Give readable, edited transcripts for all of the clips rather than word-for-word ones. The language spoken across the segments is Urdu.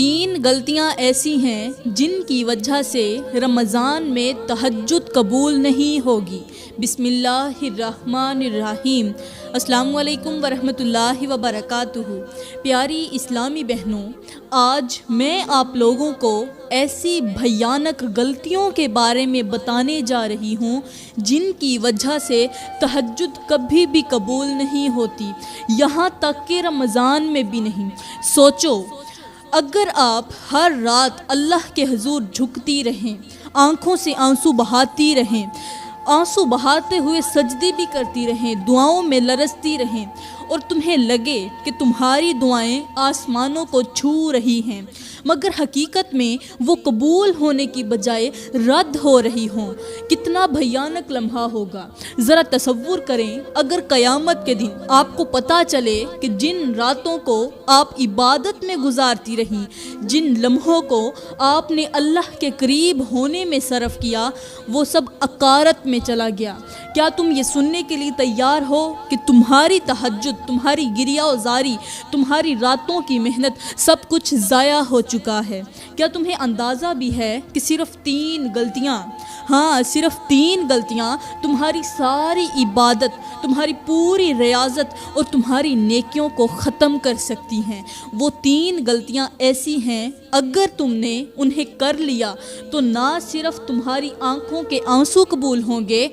تین غلطیاں ایسی ہیں جن کی وجہ سے رمضان میں تہجد قبول نہیں ہوگی۔ بسم اللہ الرحمن الرحیم۔ السلام علیکم ورحمۃ اللہ وبرکاتہ۔ پیاری اسلامی بہنوں، آج میں آپ لوگوں کو ایسی بھیانک غلطیوں کے بارے میں بتانے جا رہی ہوں جن کی وجہ سے تہجد کبھی بھی قبول نہیں ہوتی، یہاں تک کہ رمضان میں بھی نہیں۔ سوچو، اگر آپ ہر رات اللہ کے حضور جھکتی رہیں، آنکھوں سے آنسو بہاتی رہیں، آنسو بہاتے ہوئے سجدے بھی کرتی رہیں، دعاؤں میں لرزتی رہیں، اور تمہیں لگے کہ تمہاری دعائیں آسمانوں کو چھو رہی ہیں مگر حقیقت میں وہ قبول ہونے کی بجائے رد ہو رہی ہوں، کتنا بھیانک لمحہ ہوگا۔ ذرا تصور کریں، اگر قیامت کے دن آپ کو پتہ چلے کہ جن راتوں کو آپ عبادت میں گزارتی رہیں، جن لمحوں کو آپ نے اللہ کے قریب ہونے میں صرف کیا، وہ سب عقارت میں چلا گیا۔ کیا تم یہ سننے کے لیے تیار ہو کہ تمہاری تہجد، تمہاری گریہ و زاری، تمہاری راتوں کی محنت سب کچھ ضائع ہو چکا ہے؟ کیا تمہیں اندازہ بھی ہے کہ صرف تین غلطیاں تمہاری ساری عبادت، تمہاری پوری ریاضت اور تمہاری نیکیوں کو ختم کر سکتی ہیں؟ وہ تین غلطیاں ایسی ہیں، اگر تم نے انہیں کر لیا تو نہ صرف تمہاری آنکھوں کے آنسو قبول ہوں گے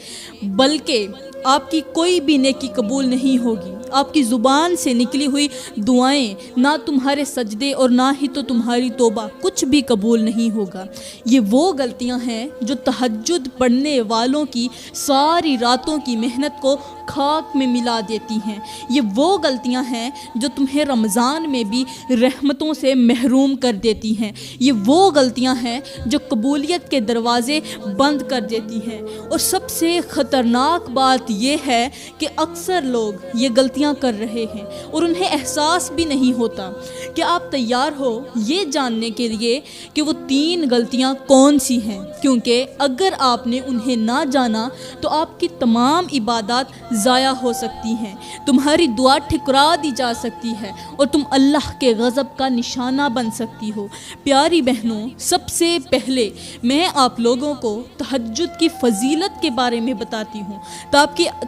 بلکہ آپ کی کوئی بھی نیکی قبول نہیں ہوگی۔ آپ کی زبان سے نکلی ہوئی دعائیں، نہ تمہارے سجدے اور نہ ہی تو تمہاری توبہ، کچھ بھی قبول نہیں ہوگا۔ یہ وہ غلطیاں ہیں جو تہجد پڑھنے والوں کی ساری راتوں کی محنت کو خاک میں ملا دیتی ہیں۔ یہ وہ غلطیاں ہیں جو تمہیں رمضان میں بھی رحمتوں سے محروم کر دیتی ہیں۔ یہ وہ غلطیاں ہیں جو قبولیت کے دروازے بند کر دیتی ہیں۔ اور سب سے خطرناک بات یہ ہے کہ اکثر لوگ یہ غلطیاں کر رہے ہیں اور انہیں احساس بھی نہیں ہوتا۔ کہ آپ تیار ہو یہ جاننے کے لیے کہ وہ تین غلطیاں کون سی ہیں؟ کیونکہ اگر آپ نے انہیں نہ جانا تو آپ کی تمام عبادات ضائع ہو سکتی ہیں، تمہاری دعا ٹھکرا دی جا سکتی ہے اور تم اللہ کے غضب کا نشانہ بن سکتی ہو۔ پیاری بہنوں، سب سے پہلے میں آپ لوگوں کو تہجد کی فضیلت کے بارے میں بتاتی ہوں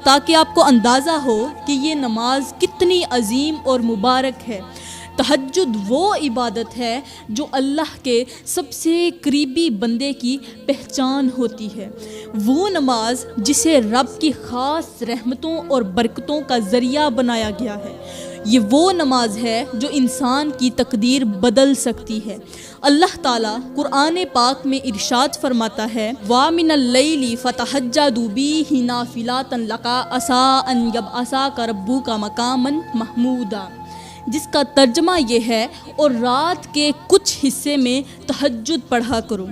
تاکہ آپ کو اندازہ ہو کہ یہ نماز کتنی عظیم اور مبارک ہے۔ تہجد وہ عبادت ہے جو اللہ کے سب سے قریبی بندے کی پہچان ہوتی ہے، وہ نماز جسے رب کی خاص رحمتوں اور برکتوں کا ذریعہ بنایا گیا ہے۔ یہ وہ نماز ہے جو انسان کی تقدیر بدل سکتی ہے۔ اللہ تعالیٰ قرآن پاک میں ارشاد فرماتا ہے، وَمِنَ اللَّيْلِ فَتَہَجَّدُوا بِهِ نَافِلَةً لَكَ عَسَىٰ أَن يَبْعَثَكَ رَبُّكَ مَقَامًا مَحْمُودًا، جس کا ترجمہ یہ ہے، اور رات کے کچھ حصے میں تہجد پڑھا کرو،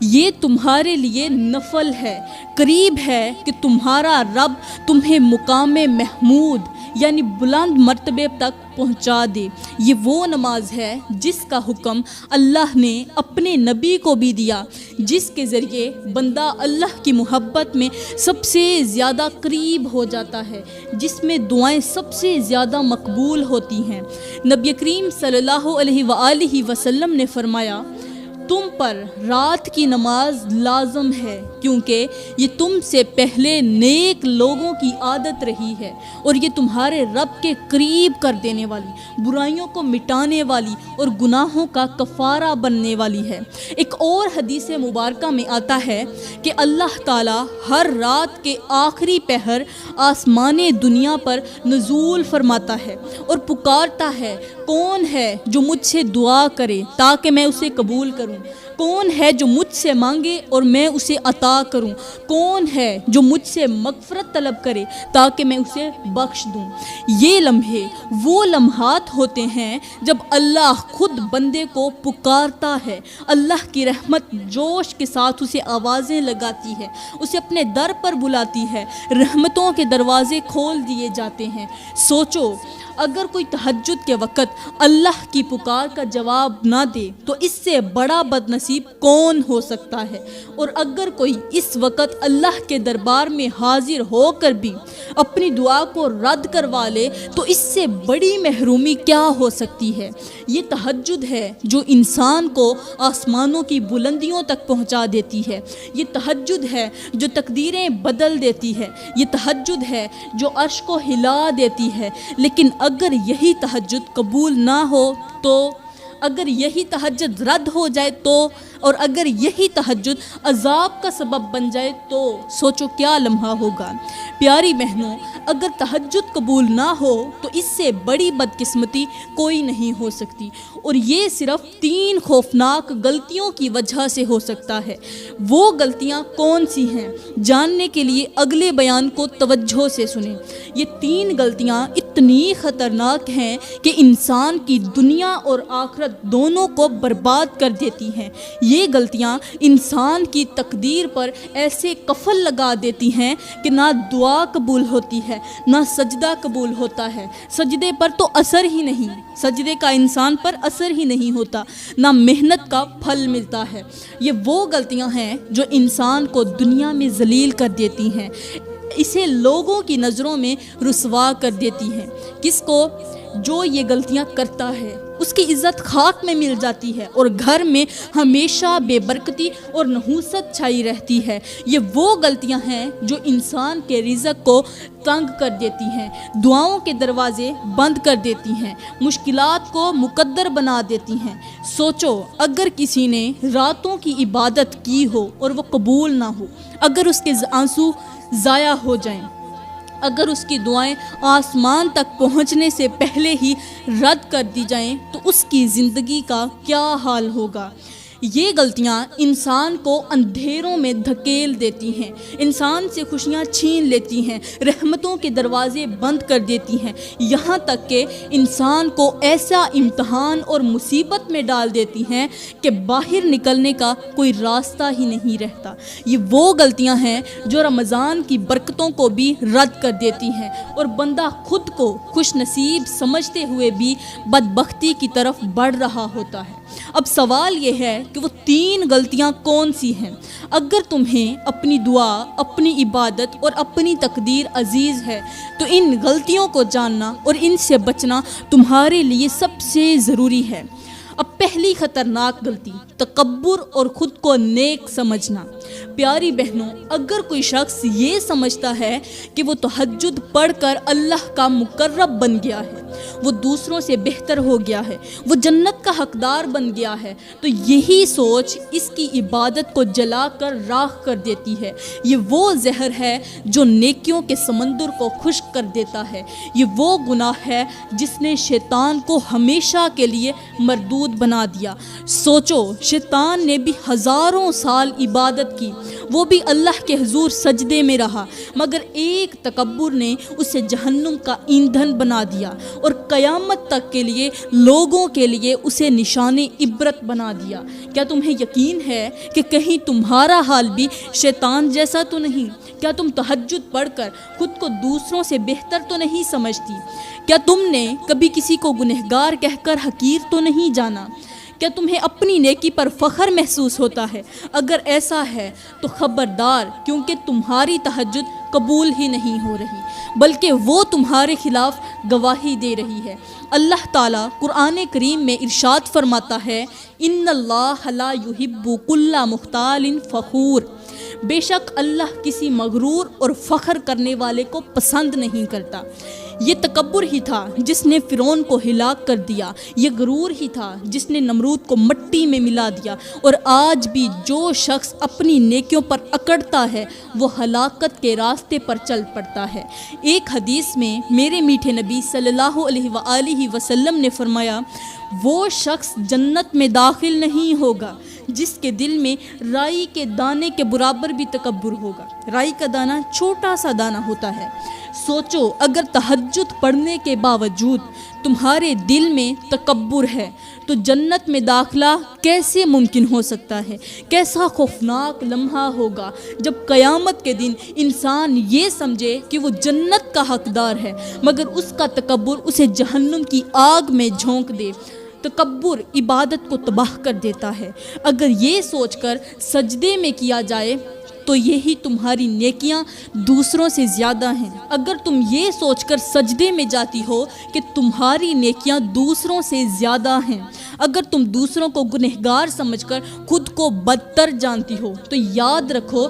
یہ تمہارے لیے نفل ہے، قریب ہے کہ تمہارا رب تمہیں مقام محمود یعنی بلند مرتبے تک پہنچا دے۔ یہ وہ نماز ہے جس کا حکم اللہ نے اپنے نبی کو بھی دیا، جس کے ذریعے بندہ اللہ کی محبت میں سب سے زیادہ قریب ہو جاتا ہے، جس میں دعائیں سب سے زیادہ مقبول ہوتی ہیں۔ نبی کریم صلی اللہ علیہ وآلہ وسلم نے فرمایا، تم پر رات کی نماز لازم ہے، کیونکہ یہ تم سے پہلے نیک لوگوں کی عادت رہی ہے اور یہ تمہارے رب کے قریب کر دینے والی، برائیوں کو مٹانے والی اور گناہوں کا کفارہ بننے والی ہے۔ ایک اور حدیث مبارکہ میں آتا ہے کہ اللہ تعالیٰ ہر رات کے آخری پہر آسمان دنیا پر نزول فرماتا ہے اور پکارتا ہے، کون ہے جو مجھ سے دعا کرے تاکہ میں اسے قبول کروں؟ کون ہے جو مجھ سے مانگے اور میں اسے عطا کروں؟ کون ہے جو مجھ سے مغفرت طلب کرے تاکہ میں اسے بخش دوں؟ یہ لمحے وہ لمحات ہوتے ہیں جب اللہ خود بندے کو پکارتا ہے، اللہ کی رحمت جوش کے ساتھ اسے آوازیں لگاتی ہے، اسے اپنے در پر بلاتی ہے، رحمتوں کے دروازے کھول دیے جاتے ہیں۔ سوچو، اگر کوئی تہجد کے وقت اللہ کی پکار کا جواب نہ دے تو اس سے بڑا بد نصیب کون ہو سکتا ہے؟ اور اگر کوئی اس وقت اللہ کے دربار میں حاضر ہو کر بھی اپنی دعا کو رد کروا لے تو اس سے بڑی محرومی کیا ہو سکتی ہے؟ یہ تہجد ہے جو انسان کو آسمانوں کی بلندیوں تک پہنچا دیتی ہے، یہ تہجد ہے جو تقدیریں بدل دیتی ہے، یہ تہجد ہے جو عرش کو ہلا دیتی ہے۔ لیکن اگر یہی تہجد قبول نہ ہو تو، اگر یہی تہجد رد ہو جائے تو، اور اگر یہی تہجد عذاب کا سبب بن جائے تو سوچو کیا لمحہ ہوگا۔ پیاری بہنوں، اگر تہجد قبول نہ ہو تو اس سے بڑی بدقسمتی کوئی نہیں ہو سکتی، اور یہ صرف 3 خوفناک غلطیوں کی وجہ سے ہو سکتا ہے۔ وہ غلطیاں کون سی ہیں؟ جاننے کے لیے اگلے بیان کو توجہ سے سنیں۔ یہ 3 غلطیاں اتنی خطرناک ہیں کہ انسان کی دنیا اور آخرت دونوں کو برباد کر دیتی ہیں۔ یہ غلطیاں انسان کی تقدیر پر ایسے قفل لگا دیتی ہیں کہ نہ دعا قبول ہوتی ہے، نہ سجدہ قبول ہوتا ہے، سجدے پر تو اثر ہی نہیں، سجدے کا انسان پر اثر ہی نہیں ہوتا، نہ محنت کا پھل ملتا ہے۔ یہ وہ غلطیاں ہیں جو انسان کو دنیا میں ذلیل کر دیتی ہیں، اسے لوگوں کی نظروں میں رسوا کر دیتی ہیں۔ کس کو؟ جو یہ غلطیاں کرتا ہے اس کی عزت خاک میں مل جاتی ہے اور گھر میں ہمیشہ بے برکتی اور نحوست چھائی رہتی ہے۔ یہ وہ غلطیاں ہیں جو انسان کے رزق کو تنگ کر دیتی ہیں، دعاؤں کے دروازے بند کر دیتی ہیں، مشکلات کو مقدر بنا دیتی ہیں۔ سوچو اگر کسی نے راتوں کی عبادت کی ہو اور وہ قبول نہ ہو، اگر اس کے آنسو ضائع ہو جائیں، اگر اس کی دعائیں آسمان تک پہنچنے سے پہلے ہی رد کر دی جائیں تو اس کی زندگی کا کیا حال ہوگا؟ یہ غلطیاں انسان کو اندھیروں میں دھکیل دیتی ہیں، انسان سے خوشیاں چھین لیتی ہیں، رحمتوں کے دروازے بند کر دیتی ہیں، یہاں تک کہ انسان کو ایسا امتحان اور مصیبت میں ڈال دیتی ہیں کہ باہر نکلنے کا کوئی راستہ ہی نہیں رہتا۔ یہ وہ غلطیاں ہیں جو رمضان کی برکتوں کو بھی رد کر دیتی ہیں اور بندہ خود کو خوش نصیب سمجھتے ہوئے بھی بدبختی کی طرف بڑھ رہا ہوتا ہے۔ اب سوال یہ ہے کہ وہ 3 غلطیاں کون سی ہیں؟ اگر تمہیں اپنی دعا، اپنی عبادت اور اپنی تقدیر عزیز ہے تو ان غلطیوں کو جاننا اور ان سے بچنا تمہارے لیے سب سے ضروری ہے۔ اب پہلی خطرناک غلطی، تکبر اور خود کو نیک سمجھنا۔ پیاری بہنوں، اگر کوئی شخص یہ سمجھتا ہے کہ وہ تہجد پڑھ کر اللہ کا مقرب بن گیا ہے، وہ دوسروں سے بہتر ہو گیا ہے، وہ جنت کا حقدار بن گیا ہے، تو یہی سوچ اس کی عبادت کو جلا کر راکھ کر دیتی ہے۔ یہ وہ زہر ہے جو نیکیوں کے سمندر کو خشک کر دیتا ہے۔ یہ وہ گناہ ہے جس نے شیطان کو ہمیشہ کے لیے مردود بنا دیا۔ سوچو، شیطان نے بھی ہزاروں سال عبادت کی، وہ بھی اللہ کے حضور سجدے میں رہا، مگر ایک تکبر نے اسے جہنم کا ایندھن بنا دیا اور قیامت تک کے لیے لوگوں کے لیے اسے نشان عبرت بنا دیا۔ کیا تمہیں یقین ہے کہ کہیں تمہارا حال بھی شیطان جیسا تو نہیں؟ کیا تم تہجد پڑھ کر خود کو دوسروں سے بہتر تو نہیں سمجھتی؟ کیا تم نے کبھی کسی کو گنہگار کہہ کر حقیر تو نہیں جانا؟ کیا تمہیں اپنی نیکی پر فخر محسوس ہوتا ہے؟ اگر ایسا ہے تو خبردار، کیونکہ تمہاری تہجد قبول ہی نہیں ہو رہی، بلکہ وہ تمہارے خلاف گواہی دے رہی ہے۔ اللہ تعالیٰ قرآن کریم میں ارشاد فرماتا ہے، ان اللہ لا یحب کل مختال فخور، بے شک اللہ کسی مغرور اور فخر کرنے والے کو پسند نہیں کرتا۔ یہ تکبر ہی تھا جس نے فرعون کو ہلاک کر دیا، یہ غرور ہی تھا جس نے نمرود کو مٹی میں ملا دیا، اور آج بھی جو شخص اپنی نیکیوں پر اکڑتا ہے وہ ہلاکت کے راستے پر چل پڑتا ہے۔ ایک حدیث میں میرے میٹھے نبی صلی اللہ علیہ وآلہ وسلم نے فرمایا، وہ شخص جنت میں داخل نہیں ہوگا جس کے دل میں رائی کے دانے کے برابر بھی تکبر ہوگا۔ رائی کا دانہ چھوٹا سا دانہ ہوتا ہے۔ سوچو، اگر تہجد پڑھنے کے باوجود تمہارے دل میں تکبر ہے تو جنت میں داخلہ کیسے ممکن ہو سکتا ہے؟ کیسا خوفناک لمحہ ہوگا جب قیامت کے دن انسان یہ سمجھے کہ وہ جنت کا کا حقدار ہے، مگر اس کا تکبر اسے جہنم کی آگ میں جھونک دے۔ تکبر عبادت کو تباہ کر دیتا ہے۔ اگر یہ سوچ کر سجدے میں کیا جائے تو یہی تمہاری نیکیاں دوسروں سے زیادہ ہیں۔ اگر تم یہ سوچ کر سجدے میں جاتی ہو کہ تمہاری نیکیاں دوسروں سے زیادہ ہیں، اگر تم دوسروں کو گنہگار سمجھ کر خود کو بدتر جانتی ہو، تو یاد رکھو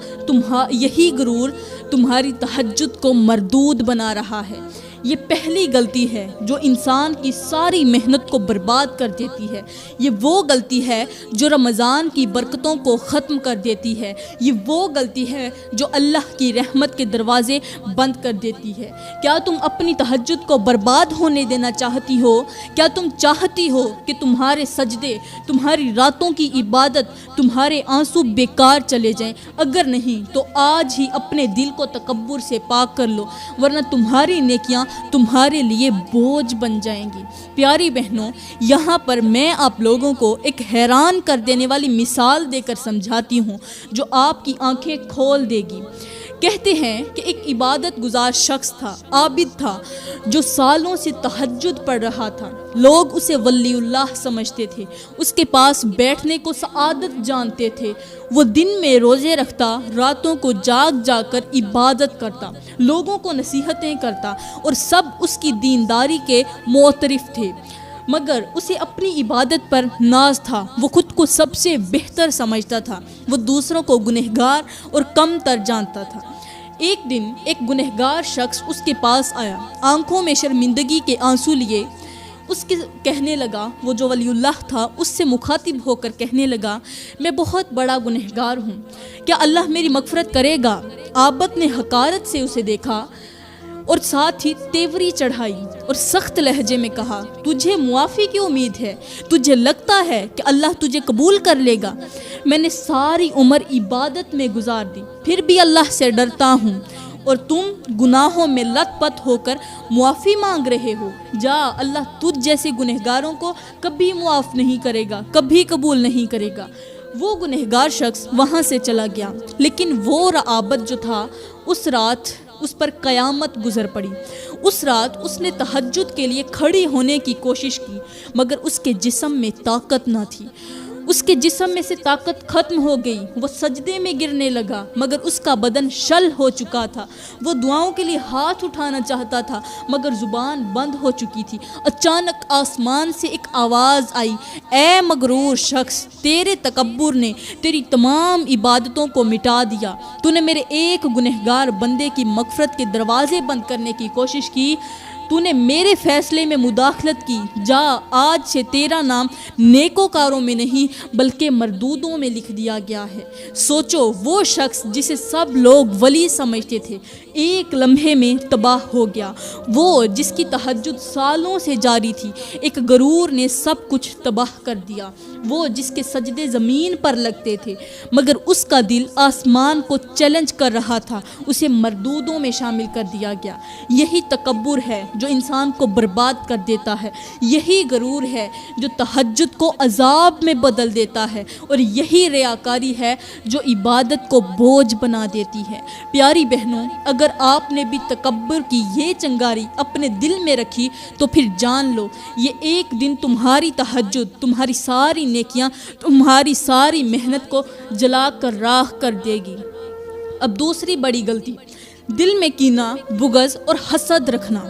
یہی غرور تمہاری تہجد کو مردود بنا رہا ہے۔ یہ پہلی غلطی ہے جو انسان کی ساری محنت کو برباد کر دیتی ہے۔ یہ وہ غلطی ہے جو رمضان کی برکتوں کو ختم کر دیتی ہے۔ یہ وہ غلطی ہے جو اللہ کی رحمت کے دروازے بند کر دیتی ہے۔ کیا تم اپنی تہجد کو برباد ہونے دینا چاہتی ہو؟ کیا تم چاہتی ہو کہ تمہارے سجدے، تمہاری راتوں کی عبادت، تمہارے آنسو بیکار چلے جائیں؟ اگر نہیں تو آج ہی اپنے دل کو تکبر سے پاک کر لو، ورنہ تمہاری نیکیاں تمہارے لیے بوجھ بن جائیں گی۔ پیاری بہنوں، یہاں پر میں آپ لوگوں کو ایک حیران کر دینے والی مثال دے کر سمجھاتی ہوں جو آپ کی آنکھیں کھول دے گی۔ کہتے ہیں کہ ایک عبادت گزار شخص تھا، عابد تھا، جو سالوں سے تہجد پڑھ رہا تھا۔ لوگ اسے ولی اللہ سمجھتے تھے، اس کے پاس بیٹھنے کو سعادت جانتے تھے۔ وہ دن میں روزے رکھتا، راتوں کو جاگ جا کر عبادت کرتا، لوگوں کو نصیحتیں کرتا، اور سب اس کی دینداری کے معترف تھے۔ مگر اسے اپنی عبادت پر ناز تھا۔ وہ خود کو سب سے بہتر سمجھتا تھا۔ وہ دوسروں کو گنہگار اور کم تر جانتا تھا۔ ایک دن ایک گنہگار شخص اس کے پاس آیا، آنکھوں میں شرمندگی کے آنسو لیے۔ اس کے کہنے لگا، وہ جو ولی اللہ تھا اس سے مخاطب ہو کر کہنے لگا، میں بہت بڑا گنہگار ہوں، کیا اللہ میری مغفرت کرے گا؟ عابد نے حقارت سے اسے دیکھا اور ساتھ ہی تیوری چڑھائی اور سخت لہجے میں کہا، تجھے معافی کی امید ہے؟ تجھے لگتا ہے کہ اللہ تجھے قبول کر لے گا؟ میں نے ساری عمر عبادت میں گزار دی، پھر بھی اللہ سے ڈرتا ہوں، اور تم گناہوں میں لت پت ہو کر معافی مانگ رہے ہو۔ جا، اللہ تجھ جیسے گنہگاروں کو کبھی معاف نہیں کرے گا، کبھی قبول نہیں کرے گا۔ وہ گنہگار شخص وہاں سے چلا گیا، لیکن وہ عابد جو تھا، اس رات اس پر قیامت گزر پڑی۔ اس رات اس نے تہجد کے لیے کھڑی ہونے کی کوشش کی، مگر اس کے جسم میں طاقت نہ تھی۔ اس کے جسم میں سے طاقت ختم ہو گئی۔ وہ سجدے میں گرنے لگا، مگر اس کا بدن شل ہو چکا تھا۔ وہ دعاؤں کے لیے ہاتھ اٹھانا چاہتا تھا، مگر زبان بند ہو چکی تھی۔ اچانک آسمان سے ایک آواز آئی، اے مغرور شخص، تیرے تکبر نے تیری تمام عبادتوں کو مٹا دیا۔ تو نے میرے ایک گنہگار بندے کی مغفرت کے دروازے بند کرنے کی کوشش کی، تو نے میرے فیصلے میں مداخلت کی۔ جا، آج سے تیرا نام نیکوکاروں میں نہیں بلکہ مردودوں میں لکھ دیا گیا ہے۔ سوچو، وہ شخص جسے سب لوگ ولی سمجھتے تھے، ایک لمحے میں تباہ ہو گیا۔ وہ جس کی تہجد سالوں سے جاری تھی، ایک غرور نے سب کچھ تباہ کر دیا۔ وہ جس کے سجدے زمین پر لگتے تھے، مگر اس کا دل آسمان کو چیلنج کر رہا تھا، اسے مردودوں میں شامل کر دیا گیا۔ یہی تکبر ہے جو انسان کو برباد کر دیتا ہے۔ یہی غرور ہے جو تہجد کو عذاب میں بدل دیتا ہے، اور یہی ریاکاری ہے جو عبادت کو بوجھ بنا دیتی ہے۔ پیاری بہنوں، اگر آپ نے بھی تکبر کی یہ چنگاری اپنے دل میں رکھی تو پھر جان لو، یہ ایک دن تمہاری تہجد، تمہاری ساری نیکیاں، تمہاری ساری محنت کو جلا کر راکھ کر دے گی۔ اب دوسری بڑی غلطی، دل میں کینہ، بغض اور حسد رکھنا۔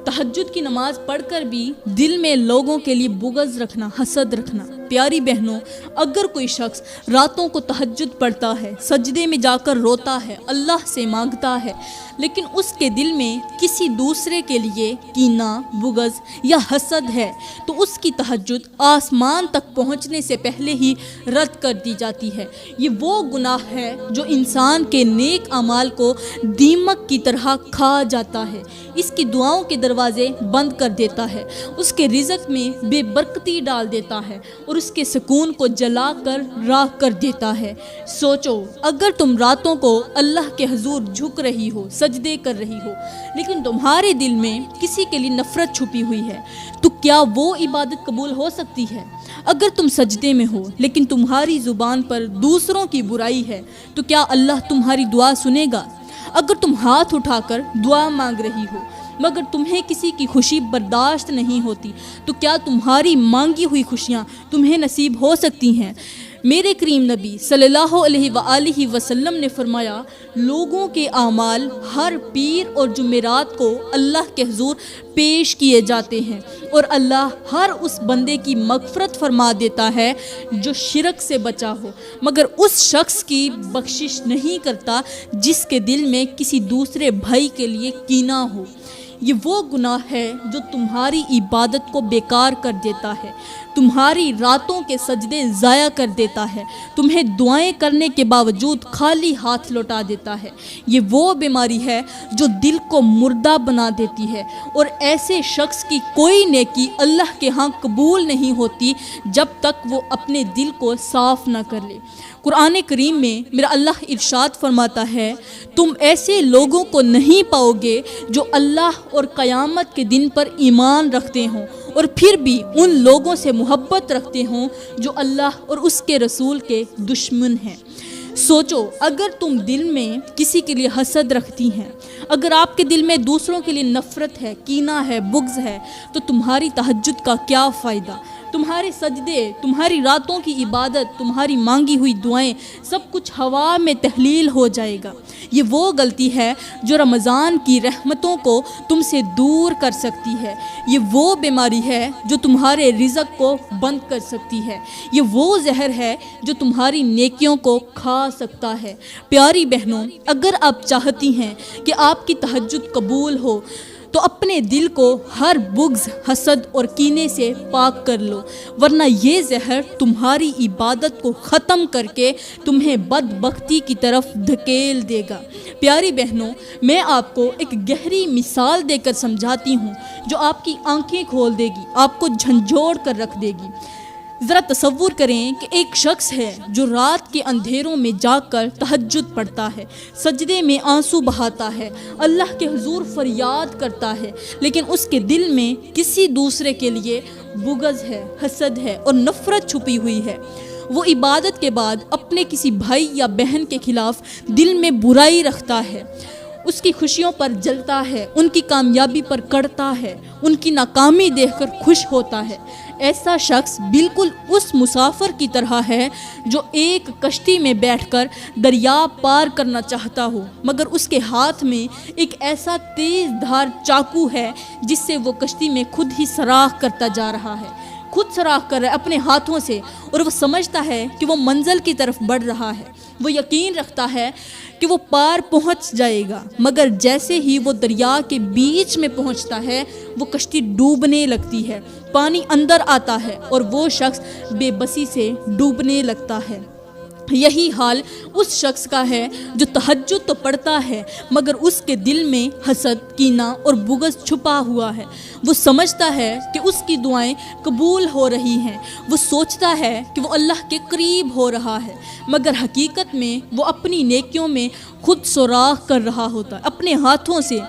تہجد کی نماز پڑھ کر بھی دل میں لوگوں کے لیے بغض رکھنا، حسد رکھنا۔ پیاری بہنوں، اگر کوئی شخص راتوں کو تہجد پڑھتا ہے، سجدے میں جا کر روتا ہے، اللہ سے مانگتا ہے، لیکن اس کے دل میں کسی دوسرے کے لیے کینہ، بغض یا حسد ہے، تو اس کی تہجد آسمان تک پہنچنے سے پہلے ہی رد کر دی جاتی ہے۔ یہ وہ گناہ ہے جو انسان کے نیک اعمال کو دیمک کی طرح کھا جاتا ہے، اس کی دعاؤں کے دروازے بند کر دیتا ہے، اس کے رزق میں بے برکتی ڈال دیتا ہے، اور اس کے سکون کو جلا کر راکھ کر دیتا ہے۔ سوچو، اگر تم راتوں کو اللہ کے حضور جھک رہی ہو، سجدے کر رہی ہو، لیکن تمہارے دل میں کسی کے لیے نفرت چھپی ہوئی ہے، تو کیا وہ عبادت قبول ہو سکتی ہے؟ اگر تم سجدے میں ہو لیکن تمہاری زبان پر دوسروں کی برائی ہے، تو کیا اللہ تمہاری دعا سنے گا؟ اگر تم ہاتھ اٹھا کر دعا مانگ رہی ہو مگر تمہیں کسی کی خوشی برداشت نہیں ہوتی تو کیا تمہاری مانگی ہوئی خوشیاں تمہیں نصیب ہو سکتی ہیں؟ میرے کریم نبی صلی اللہ علیہ وآلہ وسلم نے فرمایا، لوگوں کے اعمال ہر پیر اور جمعرات کو اللہ کے حضور پیش کیے جاتے ہیں اور اللہ ہر اس بندے کی مغفرت فرما دیتا ہے جو شرک سے بچا ہو، مگر اس شخص کی بخشش نہیں کرتا جس کے دل میں کسی دوسرے بھائی کے لیے کینہ ہو۔ یہ وہ گناہ ہے جو تمہاری عبادت کو بیکار کر دیتا ہے، تمہاری راتوں کے سجدے ضائع کر دیتا ہے، تمہیں دعائیں کرنے کے باوجود خالی ہاتھ لوٹا دیتا ہے۔ یہ وہ بیماری ہے جو دل کو مردہ بنا دیتی ہے، اور ایسے شخص کی کوئی نیکی اللہ کے ہاں قبول نہیں ہوتی جب تک وہ اپنے دل کو صاف نہ کر لے۔ قرآن کریم میں میرا اللہ ارشاد فرماتا ہے، تم ایسے لوگوں کو نہیں پاؤ گے جو اللہ اور قیامت کے دن پر ایمان رکھتے ہوں اور پھر بھی ان لوگوں سے محبت رکھتے ہوں جو اللہ اور اس کے رسول کے دشمن ہیں۔ سوچو، اگر تم دل میں کسی کے لیے حسد رکھتی ہیں، اگر آپ کے دل میں دوسروں کے لیے نفرت ہے، کینہ ہے، بغض ہے، تو تمہاری تہجد کا کیا فائدہ؟ تمہارے سجدے، تمہاری راتوں کی عبادت، تمہاری مانگی ہوئی دعائیں سب کچھ ہوا میں تحلیل ہو جائے گا۔ یہ وہ غلطی ہے جو رمضان کی رحمتوں کو تم سے دور کر سکتی ہے، یہ وہ بیماری ہے جو تمہارے رزق کو بند کر سکتی ہے، یہ وہ زہر ہے جو تمہاری نیکیوں کو کھا سکتا ہے۔ پیاری بہنوں، اگر آپ چاہتی ہیں کہ آپ کی تہجد قبول ہو تو اپنے دل کو ہر بغض، حسد اور کینے سے پاک کر لو، ورنہ یہ زہر تمہاری عبادت کو ختم کر کے تمہیں بدبختی کی طرف دھکیل دے گا۔ پیاری بہنوں، میں آپ کو ایک گہری مثال دے کر سمجھاتی ہوں جو آپ کی آنکھیں کھول دے گی، آپ کو جھنجھوڑ کر رکھ دے گی۔ ذرا تصور کریں کہ ایک شخص ہے جو رات کے اندھیروں میں جاگ کر تہجد پڑھتا ہے، سجدے میں آنسو بہاتا ہے، اللہ کے حضور فریاد کرتا ہے، لیکن اس کے دل میں کسی دوسرے کے لیے بغض ہے، حسد ہے اور نفرت چھپی ہوئی ہے۔ وہ عبادت کے بعد اپنے کسی بھائی یا بہن کے خلاف دل میں برائی رکھتا ہے، اس کی خوشیوں پر جلتا ہے، ان کی کامیابی پر کڑتا ہے، ان کی ناکامی دیکھ کر خوش ہوتا ہے۔ ایسا شخص بالکل اس مسافر کی طرح ہے جو ایک کشتی میں بیٹھ کر دریا پار کرنا چاہتا ہو، مگر اس کے ہاتھ میں ایک ایسا تیز دھار چاقو ہے جس سے وہ کشتی میں خود ہی سراخ کرتا جا رہا ہے، خود سراخ کر رہا ہے اپنے ہاتھوں سے، اور وہ سمجھتا ہے کہ وہ منزل کی طرف بڑھ رہا ہے، وہ یقین رکھتا ہے کہ وہ پار پہنچ جائے گا، مگر جیسے ہی وہ دریا کے بیچ میں پہنچتا ہے وہ کشتی ڈوبنے لگتی ہے، پانی اندر آتا ہے اور وہ شخص بے بسی سے ڈوبنے لگتا ہے۔ یہی حال اس شخص کا ہے جو تہجد تو پڑھتا ہے مگر اس کے دل میں حسد، کینہ اور بغض چھپا ہوا ہے۔ وہ سمجھتا ہے کہ اس کی دعائیں قبول ہو رہی ہیں، وہ سوچتا ہے کہ وہ اللہ کے قریب ہو رہا ہے، مگر حقیقت میں وہ اپنی نیکیوں میں خود سوراخ کر رہا ہوتا ہے اپنے ہاتھوں سے۔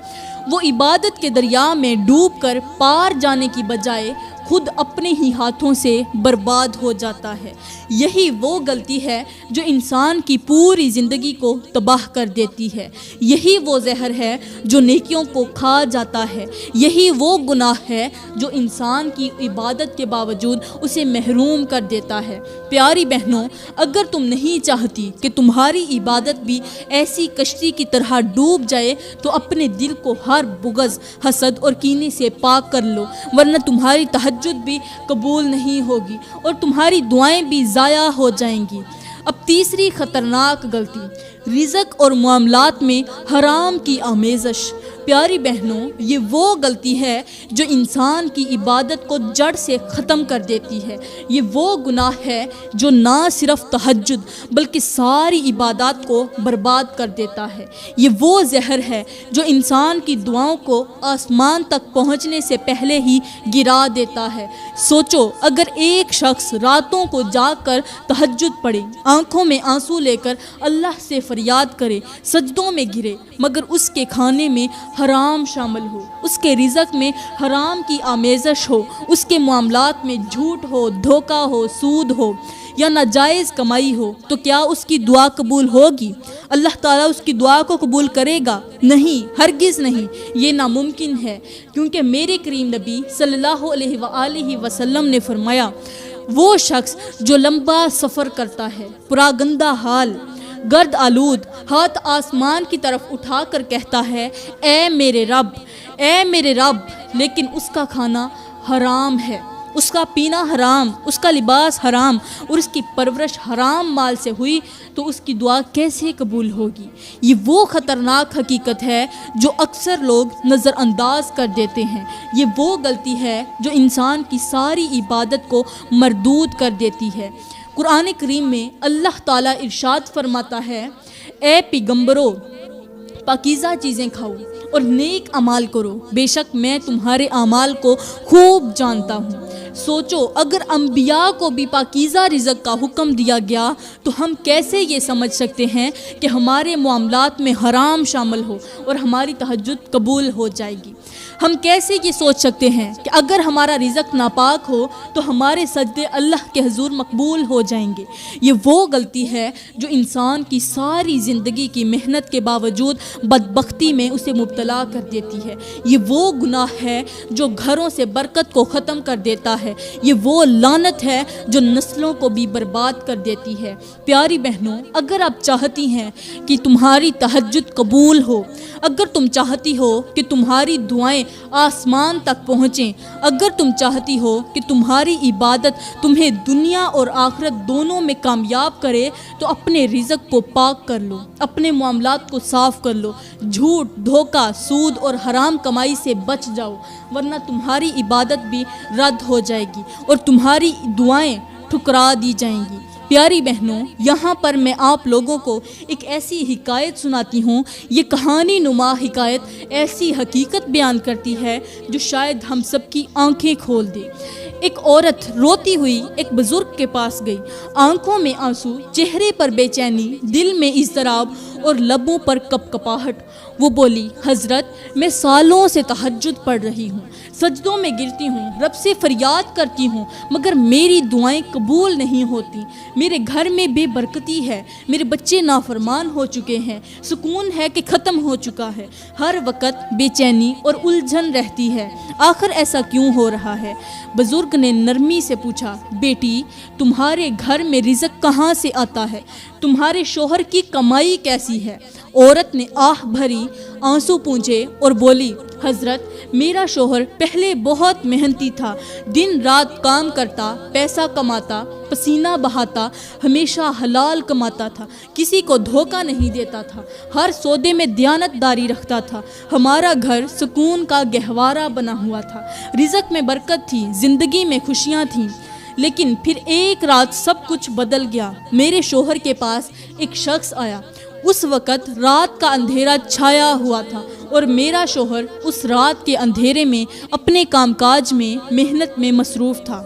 وہ عبادت کے دریا میں ڈوب کر پار جانے کی بجائے خود اپنے ہی ہاتھوں سے برباد ہو جاتا ہے۔ یہی وہ غلطی ہے جو انسان کی پوری زندگی کو تباہ کر دیتی ہے، یہی وہ زہر ہے جو نیکیوں کو کھا جاتا ہے، یہی وہ گناہ ہے جو انسان کی عبادت کے باوجود اسے محروم کر دیتا ہے۔ پیاری بہنوں، اگر تم نہیں چاہتی کہ تمہاری عبادت بھی ایسی کشتی کی طرح ڈوب جائے تو اپنے دل کو ہر بغض، حسد اور کینے سے پاک کر لو، ورنہ تمہاری تہجد بھی قبول نہیں ہوگی اور تمہاری دعائیں بھی ضائع ہو جائیں گی۔ اب تیسری خطرناک غلطی، رزق اور معاملات میں حرام کی آمیزش۔ پیاری بہنوں، یہ وہ غلطی ہے جو انسان کی عبادت کو جڑ سے ختم کر دیتی ہے، یہ وہ گناہ ہے جو نہ صرف تہجد بلکہ ساری عبادات کو برباد کر دیتا ہے، یہ وہ زہر ہے جو انسان کی دعاؤں کو آسمان تک پہنچنے سے پہلے ہی گرا دیتا ہے۔ سوچو، اگر ایک شخص راتوں کو جاگ کر تہجد پڑھے، آنکھوں میں آنسو لے کر اللہ سے فریاد کرے، سجدوں میں گرے، مگر اس کے کھانے میں حرام شامل ہو، اس کے رزق میں حرام کی آمیزش ہو، اس کے معاملات میں جھوٹ ہو، دھوکہ ہو، سود ہو، یا ناجائز کمائی ہو تو کیا اس کی دعا قبول ہوگی؟ اللہ تعالیٰ اس کی دعا کو قبول کرے گا؟ نہیں، ہرگز نہیں، یہ ناممکن ہے، کیونکہ میرے کریم نبی صلی اللہ علیہ وآلہ وسلم نے فرمایا، وہ شخص جو لمبا سفر کرتا ہے، پراگندہ حال، گرد آلود، ہاتھ آسمان کی طرف اٹھا کر کہتا ہے، اے میرے رب، اے میرے رب، لیکن اس کا کھانا حرام ہے، اس کا پینا حرام، اس کا لباس حرام اور اس کی پرورش حرام مال سے ہوئی، تو اس کی دعا کیسے قبول ہوگی؟ یہ وہ خطرناک حقیقت ہے جو اکثر لوگ نظر انداز کر دیتے ہیں۔ یہ وہ غلطی ہے جو انسان کی ساری عبادت کو مردود کر دیتی ہے۔ قرآن کریم میں اللہ تعالیٰ ارشاد فرماتا ہے، اے پیغمبرو، پاکیزہ چیزیں کھاؤ اور نیک اعمال کرو، بے شک میں تمہارے اعمال کو خوب جانتا ہوں۔ سوچو، اگر انبیاء کو بھی پاکیزہ رزق کا حکم دیا گیا تو ہم کیسے یہ سمجھ سکتے ہیں کہ ہمارے معاملات میں حرام شامل ہو اور ہماری تہجد قبول ہو جائے گی؟ ہم کیسے یہ سوچ سکتے ہیں کہ اگر ہمارا رزق ناپاک ہو تو ہمارے سجدے اللہ کے حضور مقبول ہو جائیں گے؟ یہ وہ غلطی ہے جو انسان کی ساری زندگی کی محنت کے باوجود بدبختی میں اسے مبتلا کر دیتی ہے۔ یہ وہ گناہ ہے جو گھروں سے برکت کو ختم کر دیتا ہے۔ یہ وہ لعنت ہے جو نسلوں کو بھی برباد کر دیتی ہے۔ پیاری بہنوں، اگر آپ چاہتی ہیں کہ تمہاری تہجد قبول ہو، اگر تم چاہتی ہو کہ تمہاری دعائیں آسمان تک پہنچیں، اگر تم چاہتی ہو کہ تمہاری عبادت تمہیں دنیا اور آخرت دونوں میں کامیاب کرے، تو اپنے رزق کو پاک کر لو، اپنے معاملات کو صاف کر لو، جھوٹ، دھوکہ، سود اور حرام کمائی سے بچ جاؤ، ورنہ تمہاری عبادت بھی رد ہو جائے گی اور تمہاری دعائیں ٹھکرا دی جائیں گی۔ پیاری بہنوں، یہاں پر میں آپ لوگوں کو ایک ایسی حکایت سناتی ہوں۔ یہ کہانی نما حکایت ایسی حقیقت بیان کرتی ہے جو شاید ہم سب کی آنکھیں کھول دے۔ ایک عورت روتی ہوئی ایک بزرگ کے پاس گئی، آنکھوں میں آنسو، چہرے پر بے چینی، دل میں اضطراب اور لبوں پر کپکپاہٹ۔ وہ بولی، حضرت، میں سالوں سے تہجد پڑھ رہی ہوں، سجدوں میں گرتی ہوں، رب سے فریاد کرتی ہوں، مگر میری دعائیں قبول نہیں ہوتی۔ میرے گھر میں بے برکتی ہے، میرے بچے نافرمان ہو چکے ہیں، سکون ہے کہ ختم ہو چکا ہے، ہر وقت بے چینی اور الجھن رہتی ہے، آخر ایسا کیوں ہو رہا ہے؟ بزرگ نے نرمی سے پوچھا، بیٹی، تمہارے گھر میں رزق کہاں سے آتا ہے؟ تمہارے شوہر کی کمائی کیسی ہے؟ عورت نے آہ بھری آنسو پونچھے اور بولی، حضرت، میرا شوہر پہلے بہت محنتی تھا، دن رات کام کرتا، پیسہ کماتا، پسینہ بہاتا، ہمیشہ حلال کماتا تھا، کسی کو دھوکہ نہیں دیتا تھا، ہر سودے میں دیانت داری رکھتا تھا، ہمارا گھر سکون کا گہوارہ بنا ہوا تھا، رزق میں برکت تھی، زندگی میں خوشیاں تھیں۔ لیکن پھر ایک رات سب کچھ بدل گیا۔ میرے شوہر کے پاس ایک شخص آیا، اس وقت رات کا اندھیرا چھایا ہوا تھا اور میرا شوہر اس رات کے اندھیرے میں اپنے کام کاج میں، محنت میں مصروف تھا۔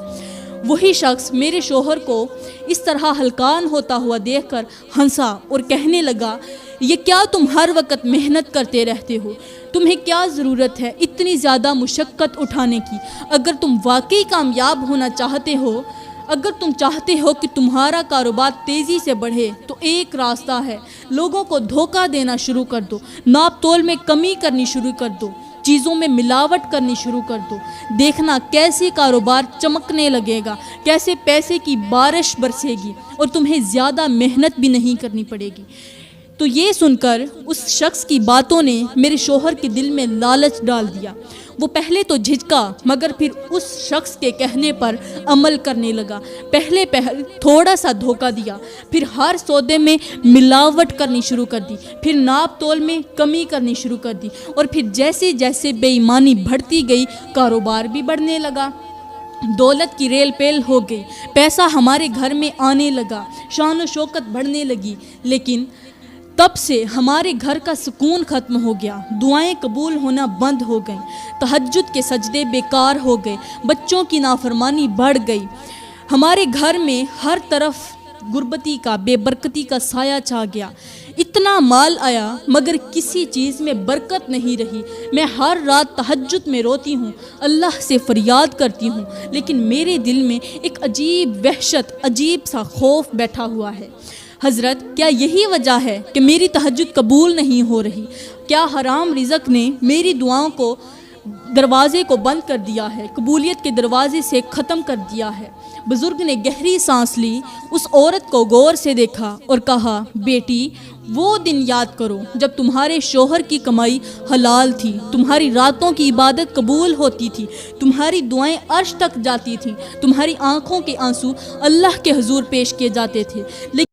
وہی شخص میرے شوہر کو اس طرح ہلکان ہوتا ہوا دیکھ کر ہنسا اور کہنے لگا، یہ کیا تم ہر وقت محنت کرتے رہتے ہو؟ تمہیں کیا ضرورت ہے اتنی زیادہ مشقت اٹھانے کی؟ اگر تم واقعی کامیاب ہونا چاہتے ہو، اگر تم چاہتے ہو کہ تمہارا کاروبار تیزی سے بڑھے، تو ایک راستہ ہے، لوگوں کو دھوکہ دینا شروع کر دو، ناپ تول میں کمی کرنی شروع کر دو، چیزوں میں ملاوٹ کرنی شروع کر دو، دیکھنا کیسے کاروبار چمکنے لگے گا، کیسے پیسے کی بارش برسے گی اور تمہیں زیادہ محنت بھی نہیں کرنی پڑے گی۔ تو یہ سن کر اس شخص کی باتوں نے میرے شوہر کے دل میں لالچ ڈال دیا۔ وہ پہلے تو جھجکا، مگر پھر اس شخص کے کہنے پر عمل کرنے لگا۔ پہلے تھوڑا سا دھوکہ دیا، پھر ہر سودے میں ملاوٹ کرنی شروع کر دی، پھر ناپ تول میں کمی کرنی شروع کر دی، اور پھر جیسے جیسے بے ایمانی بڑھتی گئی، کاروبار بھی بڑھنے لگا، دولت کی ریل پیل ہو گئی، پیسہ ہمارے گھر میں آنے لگا، شان و شوکت بڑھنے لگی۔ لیکن تب سے ہمارے گھر کا سکون ختم ہو گیا، دعائیں قبول ہونا بند ہو گئیں، تہجد کے سجدے بیکار ہو گئے، بچوں کی نافرمانی بڑھ گئی، ہمارے گھر میں ہر طرف غربتی کا، بے برکتی کا سایہ چھا گیا۔ اتنا مال آیا مگر کسی چیز میں برکت نہیں رہی۔ میں ہر رات تہجد میں روتی ہوں، اللہ سے فریاد کرتی ہوں، لیکن میرے دل میں ایک عجیب وحشت، عجیب سا خوف بیٹھا ہوا ہے۔ حضرت، کیا یہی وجہ ہے کہ میری تہجد قبول نہیں ہو رہی؟ کیا حرام رزق نے میری دعاؤں کو دروازے کو بند کر دیا ہے، قبولیت کے دروازے سے ختم کر دیا ہے؟ بزرگ نے گہری سانس لی، اس عورت کو غور سے دیکھا اور کہا، بیٹی، وہ دن یاد کرو جب تمہارے شوہر کی کمائی حلال تھی، تمہاری راتوں کی عبادت قبول ہوتی تھی، تمہاری دعائیں عرش تک جاتی تھیں، تمہاری آنکھوں کے آنسو اللہ کے حضور پیش کیے جاتے تھے، لیکن